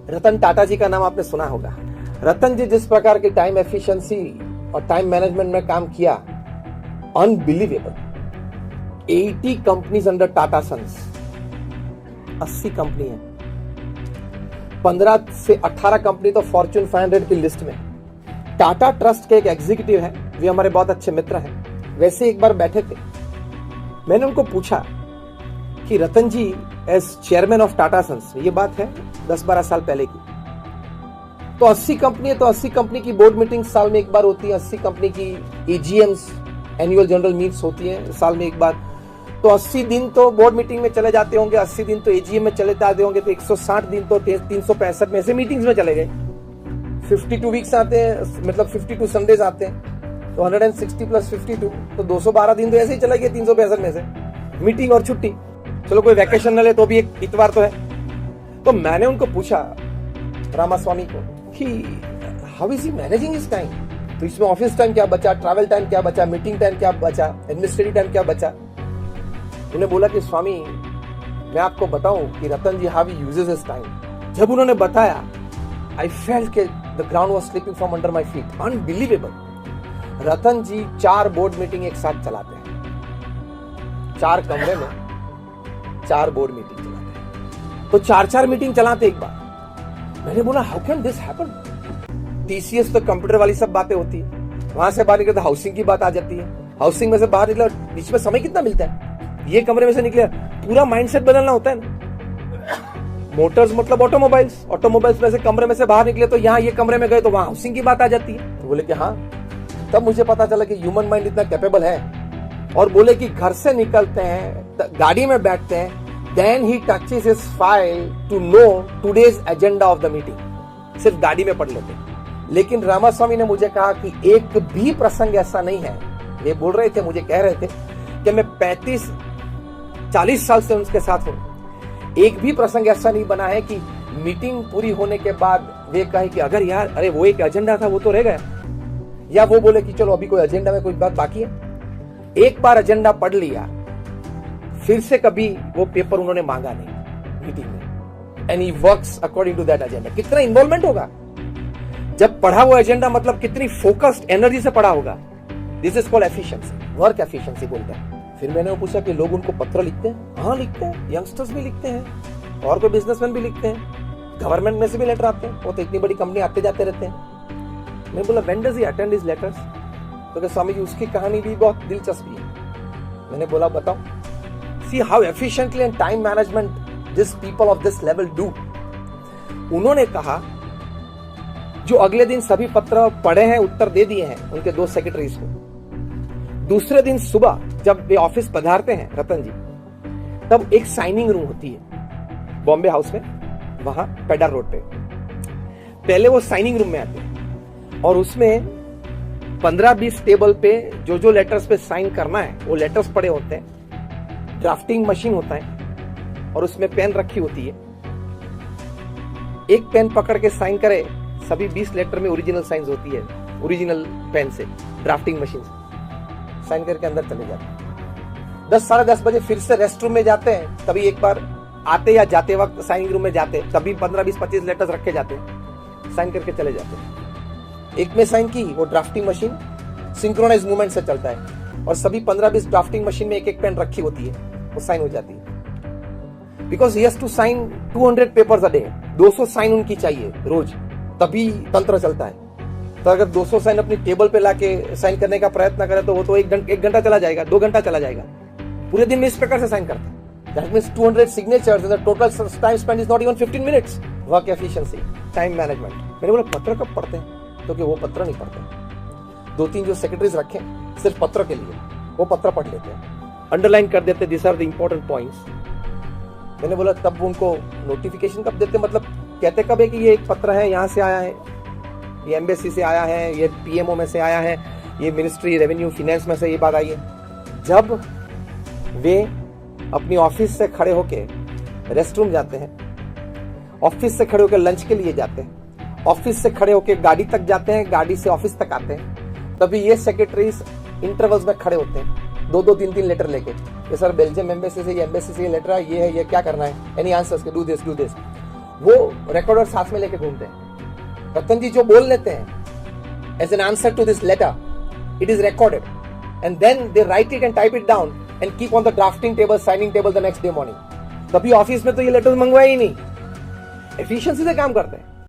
रतन टाटा जी का नाम आपने सुना होगा। रतन जी जिस प्रकार की टाइम एफिशिएंसी और टाइम मैनेजमेंट में काम किया, unbelievable. 80 companies under Tata Sons, 80 company है, 15 से 18 कंपनी तो फॉर्च्यून 500 की लिस्ट में। टाटा ट्रस्ट के एक एग्जीक्यूटिव है, वे हमारे बहुत अच्छे मित्र हैं। वैसे एक बार बैठे थे, मैंने उनको पूछा कि Ratan ji as chairman of Tata Sons, ये बात है 10-12 साल पहले की, तो 80 कंपनी है, तो 80 कंपनी की बोर्ड मीटिंग साल में एक बार होती है, 80 कंपनी की एजीएम्स एनुअल जनरल मीट्स होती है साल में एक बार, तो 80 दिन तो बोर्ड मीटिंग में चले जाते होंगे, 80 दिन तो एजीएम में चले जाते होंगे, तो 160 दिन तो 365 में से मीटिंग्स में चले गए। 52 वीक्स आते हैं, मतलब 52 संडेज आते हैं, तो 160 प्लस 52 तो 212 दिन तो ऐसे ही चले गए 365 में से, मीटिंग और छुट्टी। चलो कोई वैकेशन न ले तो भी एक इतवार तो है। तो मैंने उनको पूछा, रामास्वामी को, कि how is he managing his time, तो इसमें ऑफिस टाइम क्या बचा, ट्रैवल टाइम क्या बचा, मीटिंग टाइम क्या बचा, एडमिनिस्ट्रेटिव टाइम क्या बचा। उन्होंने बोला कि स्वामी मैं आपको बताऊं कि Ratan ji how he uses his time. जब उन्होंने बताया, आई फेल्ट के the ground was slipping from under my feet, unbelievable. Ratan ji 4 board meeting एक साथ चलाते हैं, 4 कमरे में 4 बोर्ड मीटिंग चलाते हैं, तो 4-4 मीटिंग चलाते एक बार। मैंने बोला how can this happen. TCS तो कंप्यूटर वाली सब बातें होती है, वहां से बाहर निकले तो हाउसिंग की बात आ जाती है, हाउसिंग में से बाहर निकले, बीच में समय कितना मिलता है, ये कमरे में से निकले, पूरा माइंडसेट बदलना होता है ना। मोटर्स मतलब ऑटोमोबाइल्स, ऑटोमोबाइल्स में से कमरे में से बाहर निकले तो यहाँ ये कमरे में गए तो वहां हाउसिंग की बात आ जाती है। तो बोले कि हाँ, तब मुझे पता चला कि ह्यूमन माइंड इतना कैपेबल है। और बोले कि घर से निकलते हैं, गाड़ी में बैठते हैं, then he touches his file to know today's agenda of the meeting, सिर्फ गाड़ी में पढ़ लेते हैं। लेकिन रामास्वामी ने मुझे कहा कि एक भी प्रसंग ऐसा नहीं है, वे बोल रहे थे, मुझे कह रहे थे कि मैं 35-40 साल से उनके साथ हूं, एक भी प्रसंग ऐसा नहीं बना है कि मीटिंग पूरी होने के बाद वे कहे कि अगर यार अरे वो एक एजेंडा था वो तो रह गया, या वो बोले कि चलो अभी कोई एजेंडा में कोई बात बाकी है। एक बार एजेंडा पढ़ लिया, फिर से कभी वो पेपर उन्होंने मांगा नहीं मीटिंग में, and he works according to that agenda. कितना इन्वॉल्वमेंट होगा जब पढ़ा हुआ एजेंडा, मतलब कितनी फोकस्ड एनर्जी से पढ़ा होगा। This is called efficiency, work efficiency बोलते हैं। फिर मैंने पूछा कि लोग उनको पत्र लिखते हैं? हाँ लिखते हैं, यंगस्टर्स भी लिखते हैं और कोई बिजनेसमैन भी लिखते हैं, गवर्नमेंट में से भी लेटर आते हैं, वो तो इतनी बड़ी कंपनी आते जाते रहते हैं। मैं बोला when does he attend his letters, तो स्वामी जी उसकी कहानी भी बहुत दिलचस्पी है। मैंने बोला बताओ। See how efficiently and time management this people of this level do. उन्होंने कहा जो अगले दिन सभी पत्र पढ़े हैं, उत्तर दे दिए हैं उनके 2 सेक्रेटरीज को, दूसरे दिन सुबह जब वे ऑफिस पधारते हैं रतन जी, तब एक साइनिंग रूम होती है बॉम्बे हाउस में, वहां पेडर रोड पे। पहले वो साइनिंग रूम में आते हैं और उसमें 15-20 टेबल पे जो लेटर्स पे साइन करना है वो लेटर्स पड़े होते हैं, ड्राफ्टिंग मशीन होता है और उसमें पेन रखी होती है। एक पेन पकड़ के साइन करे, सभी 20 लेटर में ओरिजिनल साइंस होती है, ओरिजिनल पेन से, ड्राफ्टिंग मशीन से साइन करके अंदर चले जाते हैं। 10-10:30 बजे फिर से रेस्ट रूम में जाते हैं, तभी एक बार आते या जाते वक्त साइनिंग रूम में जाते, तभी 15-20-25 लेटर्स रखे जाते हैं, साइन करके चले जाते हैं। एक में साइन की, वो ड्राफ्टिंग मशीन सिंक्रोनाइज मूवमेंट से चलता है और सभी 15-20 ड्राफ्टिंग मशीन में एक पेन रखी होती है, वो साइन हो जाती है। Because he has to sign 200 papers a day, 200 sign उनकी चाहिए रोज, तभी तंत्र चलता है। तो अगर 200 साइन अपनी टेबल पे लाके साइन करने का प्रयत्न करे तो वो तो 1 घंटा चला जाएगा, 2 घंटा चला जाएगा। पूरे दिन में इस प्रकार से साइन करता है। That means 200 signatures, the total time spend is not even 15 minutes. Work efficiency, time management. मैंने बोला पत्र कब पढ़ते हैं? तो कि वो पत्र नहीं पढ़ते, 2-3 जो सेक्रेटरीज रखे सिर्फ पत्र के लिए, वो पत्र पढ़ लेते हैं, अंडरलाइन कर देते, this are the important points. मैंने बोला तब उनको नोटिफिकेशन कब देते, मतलब कहते कब है कि ये एक पत्र है, यहाँ से आया है, ये एम्बेसी से आया है, ये पीएमओ में से आया है, ये मिनिस्ट्री रेवेन्यू फाइनेंस में से ये बात आई है। जब वे अपनी ऑफिस से खड़े होके रेस्ट रूम जाते हैं, ऑफिस से खड़े होकर लंच के लिए जाते हैं, ऑफिस से खड़े होकर गाड़ी तक जाते हैं, गाड़ी से ऑफिस तक आते हैं, तभी ये सेक्रेटरीज इंटरवल्स में खड़े होते हैं 2-2, 3-3 लेटर लेके, ये सर बेल्जियम एम्बेसी से ये लेटर है, ये है, ये क्या करना है, एनी आंसर्स, डू दिस। वो रिकॉर्डर साथ में लेके घूमते हैं। रतन जी जो बोल लेते हैं as an answer to this letter, it is recorded and then they write it and type it down and keep on the drafting table, signing table the next day morning. कभी ऑफिस में तो ये letters मंगवाए ही नहीं, efficiency से काम करते हैं।